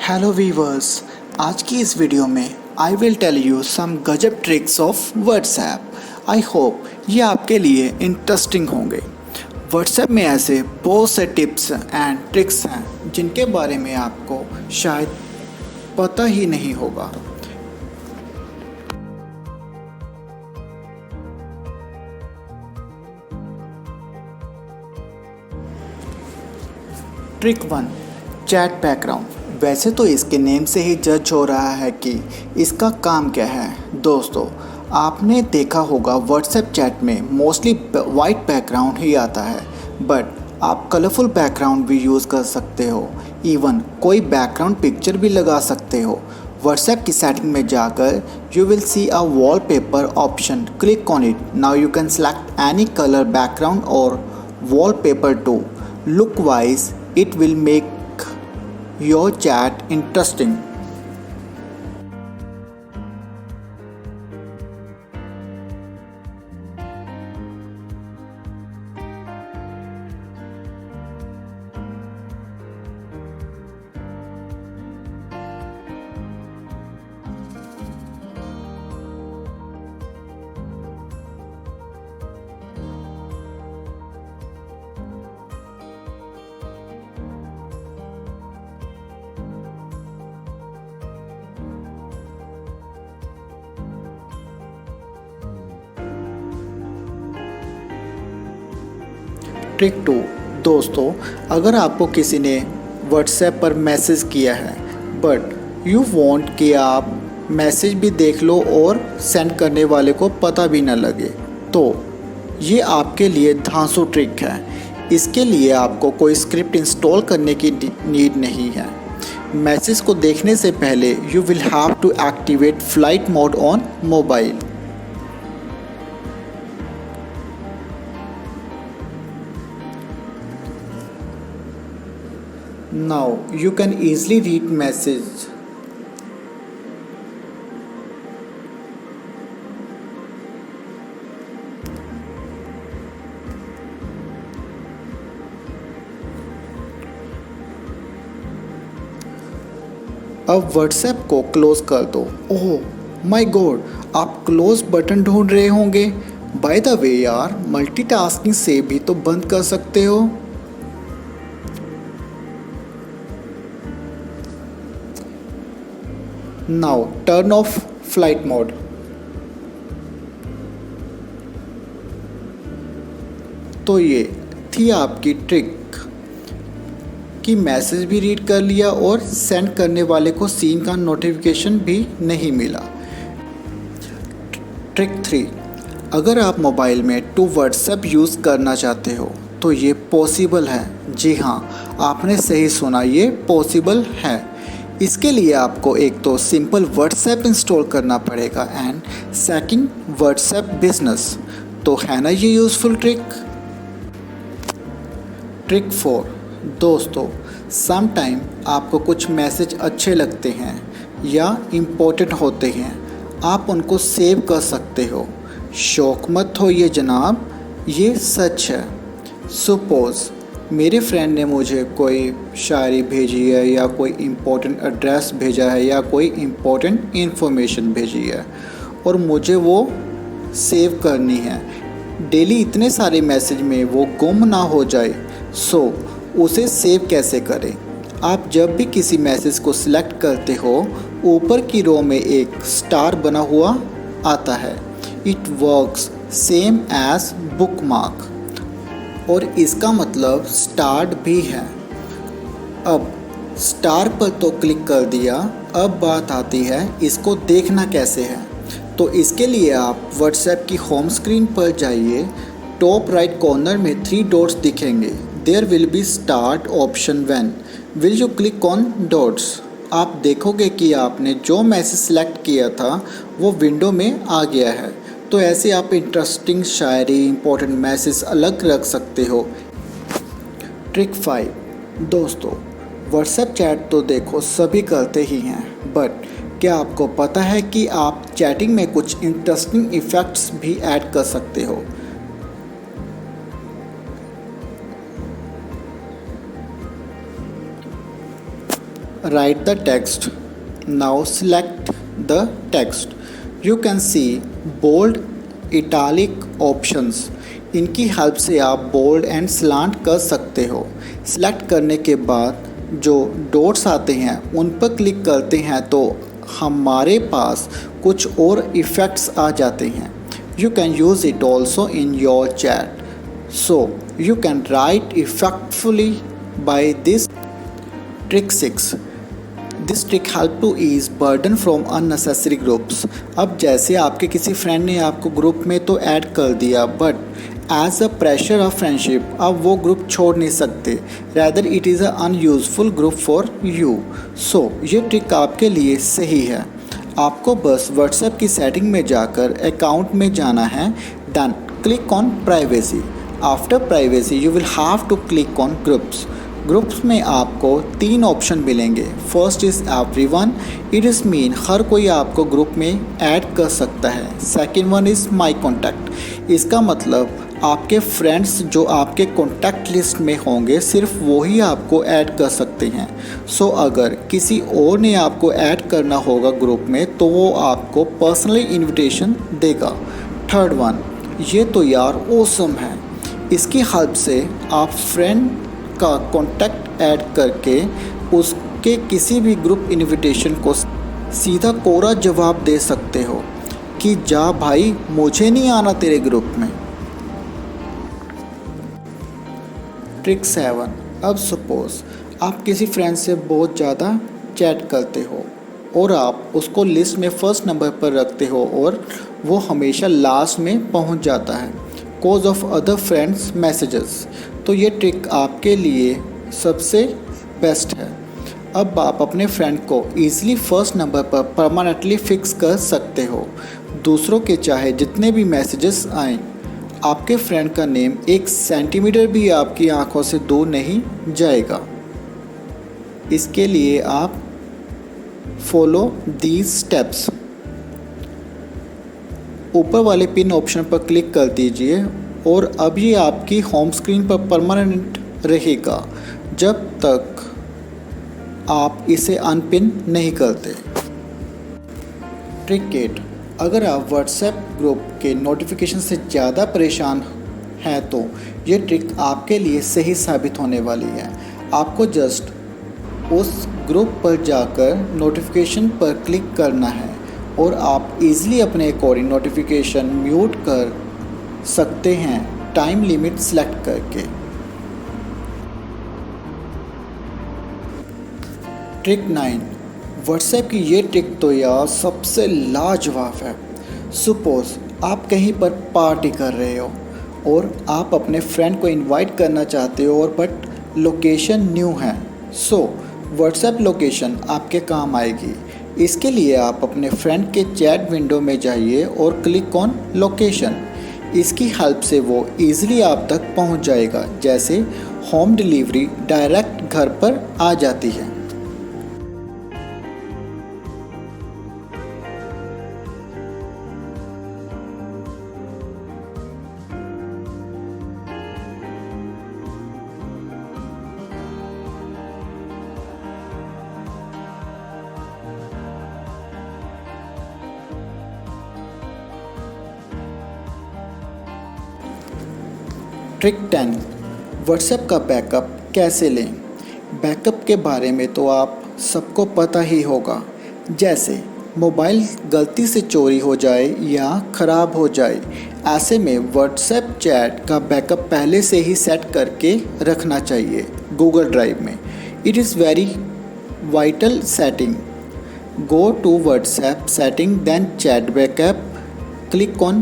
Hello viewers, आज की इस वीडियो में I will tell you some गजब tricks of WhatsApp. I hope ये आपके लिए इंटरेस्टिंग होंगे। व्हाट्सएप में ऐसे बहुत से टिप्स एंड ट्रिक्स हैं जिनके बारे में आपको शायद पता ही नहीं होगा। Trick 1, chat background. वैसे तो इसके नेम से ही जज हो रहा है कि इसका काम क्या है। दोस्तों, आपने देखा होगा व्हाट्सएप चैट में मोस्टली वाइट बैकग्राउंड ही आता है, बट आप कलरफुल बैकग्राउंड भी यूज़ कर सकते हो। इवन कोई बैकग्राउंड पिक्चर भी लगा सकते हो। व्हाट्सएप की सेटिंग में जाकर you will see a wallpaper option, click on it. Now you can select any colour background और wallpaper too. Look wise, it will make your chat interesting. Trick 2, दोस्तों, अगर आपको किसी ने व्हाट्सएप पर मैसेज किया है बट यू वांट कि आप मैसेज भी देख लो और सेंड करने वाले को पता भी ना लगे, तो ये आपके लिए धांसू ट्रिक है। इसके लिए आपको कोई स्क्रिप्ट इंस्टॉल करने की नीड नहीं है। मैसेज को देखने से पहले you will have to activate flight mode on mobile. Now you can easily read message. अब व्हाट्सएप को क्लोज कर दो। ओह माय गॉड, आप क्लोज बटन ढूंढ रहे होंगे। बाय द वे यार, मल्टीटास्किंग से भी तो बंद कर सकते हो। Now turn off flight mode. तो ये थी आपकी ट्रिक कि मैसेज भी रीड कर लिया और सेंड करने वाले को सीन का नोटिफिकेशन भी नहीं मिला। ट्रिक 3, अगर आप मोबाइल में टू व्हाट्सएप यूज़ करना चाहते हो तो ये पॉसिबल है। जी हाँ, आपने सही सुना, ये पॉसिबल है। इसके लिए आपको एक तो सिंपल व्हाट्सएप इंस्टॉल करना पड़ेगा एंड सेकंड व्हाट्सएप बिजनेस। तो है ना ये यूज़फुल ट्रिक। ट्रिक 4, दोस्तों, सम टाइम आपको कुछ मैसेज अच्छे लगते हैं या इम्पोर्टेंट होते हैं, आप उनको सेव कर सकते हो। शौक मत होइए जनाब, ये सच है। सपोज़ मेरे फ्रेंड ने मुझे कोई शायरी भेजी है या कोई इम्पोर्टेंट एड्रेस भेजा है या कोई इम्पोर्टेंट इन्फॉर्मेशन भेजी है और मुझे वो सेव करनी है। डेली इतने सारे मैसेज में वो गुम ना हो जाए, सो उसे सेव कैसे करें। आप जब भी किसी मैसेज को सिलेक्ट करते हो, ऊपर की रो में एक स्टार बना हुआ आता है। It works same as bookmark और इसका मतलब स्टार्ट भी है। अब स्टार पर तो क्लिक कर दिया, अब बात आती है इसको देखना कैसे है। तो इसके लिए आप व्हाट्सएप की होम स्क्रीन पर जाइए। टॉप राइट कॉर्नर में 3 डॉट्स दिखेंगे। There will be start option. When will you click on dots, आप देखोगे कि आपने जो मैसेज सेलेक्ट किया था वो विंडो में आ गया है। तो ऐसे आप इंटरेस्टिंग शायरी, इंपॉर्टेंट मैसेज अलग रख सकते हो। ट्रिक 5, दोस्तों, व्हाट्सएप चैट तो देखो सभी करते ही हैं, बट क्या आपको पता है कि आप चैटिंग में कुछ इंटरेस्टिंग इफ़ेक्ट्स भी ऐड कर सकते हो। write the text. Now select the text. You can see bold, italic options. इनकी हेल्प से आप बोल्ड एंड स्लांट कर सकते हो। सिलेक्ट करने के बाद जो डॉट्स आते हैं उन पर क्लिक करते हैं तो हमारे पास कुछ और इफ़ेक्ट्स आ जाते हैं। You can use it also in your chat. So you can write effectively by this. Trick 6. This trick help to ease burden from unnecessary groups. अब जैसे आपके किसी फ्रेंड ने आपको ग्रुप में तो ऐड कर दिया but as a pressure of friendship अब वो ग्रुप छोड़ नहीं सकते, rather it is a unuseful group for you. So ये ट्रिक आपके लिए सही है। आपको बस व्हाट्सएप की सेटिंग में जाकर अकाउंट में जाना है, then click on privacy. After privacy you will have to click on groups. Groups में आपको 3 ऑप्शन मिलेंगे। First is everyone, it is mean हर कोई आपको ग्रुप में ऐड कर सकता है। Second one is my contact, इसका मतलब आपके फ्रेंड्स जो आपके कॉन्टैक्ट लिस्ट में होंगे सिर्फ वो ही आपको ऐड कर सकते हैं। सो अगर किसी और ने आपको ऐड करना होगा ग्रुप में तो वो आपको पर्सनली इनविटेशन देगा। थर्ड वन, ये तो यार ऑसम है, इसकी हेल्प से आप फ्रेंड का कॉन्टैक्ट ऐड करके उसके किसी भी ग्रुप इनविटेशन को सीधा कोरा जवाब दे सकते हो कि जा भाई मुझे नहीं आना तेरे ग्रुप में। ट्रिक 7। अब सपोज़ आप किसी फ्रेंड से बहुत ज़्यादा चैट करते हो और आप उसको लिस्ट में फर्स्ट नंबर पर रखते हो और वो हमेशा लास्ट में पहुंच जाता है cause of other friends messages, तो ये ट्रिक आपके लिए सबसे बेस्ट है। अब आप अपने फ्रेंड को ईज़िली फर्स्ट नंबर पर परमानेंटली फिक्स कर सकते हो। दूसरों के चाहे जितने भी मैसेजेस आएँ, आपके फ्रेंड का नेम 1 सेंटीमीटर भी आपकी आंखों से दूर नहीं जाएगा। इसके लिए आप फॉलो दीज स्टेप्स। ऊपर वाले पिन ऑप्शन पर क्लिक कर दीजिए और अब ये आपकी होम स्क्रीन पर परमानेंट रहेगा जब तक आप इसे अनपिन नहीं करते। ट्रिक 8। अगर आप व्हाट्सएप ग्रुप के नोटिफिकेशन से ज़्यादा परेशान हैं तो ये ट्रिक आपके लिए सही साबित होने वाली है। आपको जस्ट उस ग्रुप पर जाकर नोटिफिकेशन पर क्लिक करना है और आप इजीली अपने अकॉर्डिंग नोटिफिकेशन म्यूट कर सकते हैं टाइम लिमिट सेलेक्ट करके। ट्रिक 9। व्हाट्सएप की ये ट्रिक तो यार सबसे लाजवाब है। सपोज़ आप कहीं पर पार्टी कर रहे हो और आप अपने फ्रेंड को इनवाइट करना चाहते हो और बट लोकेशन न्यू है, सो व्हाट्सएप लोकेशन आपके काम आएगी। इसके लिए आप अपने फ्रेंड के चैट विंडो में जाइए और क्लिक ऑन लोकेशन। इसकी हेल्प से वो इजीली आप तक पहुंच जाएगा, जैसे होम डिलीवरी डायरेक्ट घर पर आ जाती है। ट्रिक 10। व्हाट्सएप का बैकअप कैसे लें। बैकअप के बारे में तो आप सबको पता ही होगा, जैसे मोबाइल गलती से चोरी हो जाए या ख़राब हो जाए, ऐसे में व्हाट्सएप चैट का बैकअप पहले से ही सेट करके रखना चाहिए गूगल ड्राइव में। It is very vital setting. Go to WhatsApp setting, then chat backup, click on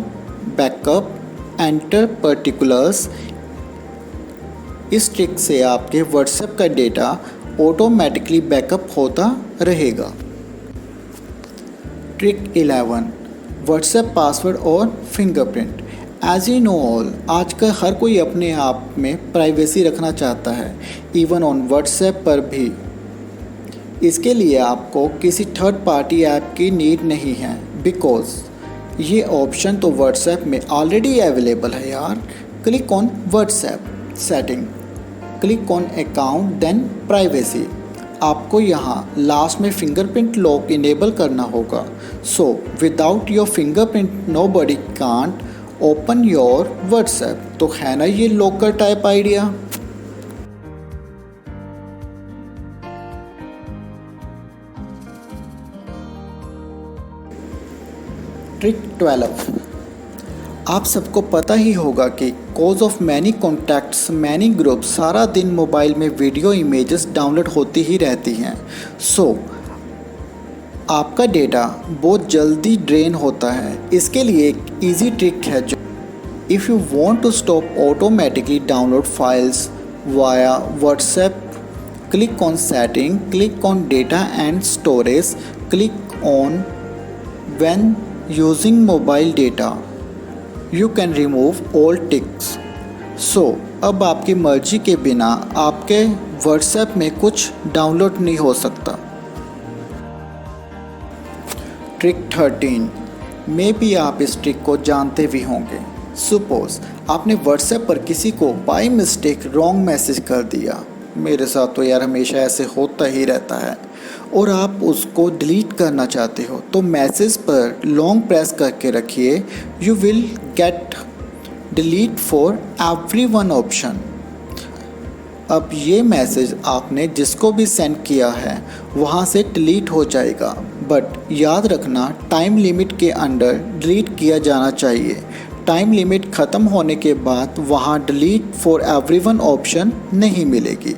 backup, enter particulars. इस ट्रिक से आपके व्हाट्सएप का डेटा ऑटोमेटिकली बैकअप होता रहेगा। ट्रिक 11। व्हाट्सएप पासवर्ड और fingerprint. As you know all, आजकल हर कोई अपने आप में प्राइवेसी रखना चाहता है, इवन ऑन व्हाट्सएप पर भी। इसके लिए आपको किसी थर्ड पार्टी ऐप की नीड नहीं है, बिकॉज ये ऑप्शन तो व्हाट्सएप में ऑलरेडी अवेलेबल है यार। Click on WhatsApp setting, click on account, then privacy. आपको यहाँ लास्ट में फिंगरप्रिंट लॉक इनेबल करना होगा। So without your fingerprint nobody can't open your WhatsApp. तो है ना ये लॉकर टाइप आइडिया। ट्रिक 12। आप सबको पता ही होगा कि cause of many contacts many groups सारा दिन मोबाइल में वीडियो इमेजेस डाउनलोड होती ही रहती हैं। सो आपका डेटा बहुत जल्दी ड्रेन होता है। इसके लिए एक ईजी ट्रिक है जो if you want to stop automatically download files via WhatsApp, click on setting, click on data and storage, click on when using mobile data you can remove all ticks. So अब आपकी मर्जी के बिना आपके WhatsApp में कुछ download नहीं हो सकता। ट्रिक 13। मे बी आप इस ट्रिक को जानते भी होंगे। सपोज आपने व्हाट्सएप पर किसी को बाय मिस्टेक रॉन्ग मैसेज कर दिया। मेरे साथ तो यार हमेशा ऐसे होता ही रहता है। और आप उसको डिलीट करना चाहते हो तो मैसेज पर लॉन्ग प्रेस करके रखिए। You will get delete for everyone option. अब ये मैसेज आपने जिसको भी सेंड किया है वहाँ से डिलीट हो जाएगा, बट याद रखना टाइम लिमिट के अंडर डिलीट किया जाना चाहिए। टाइम लिमिट ख़त्म होने के बाद वहाँ डिलीट फॉर एवरीवन ऑप्शन नहीं मिलेगी।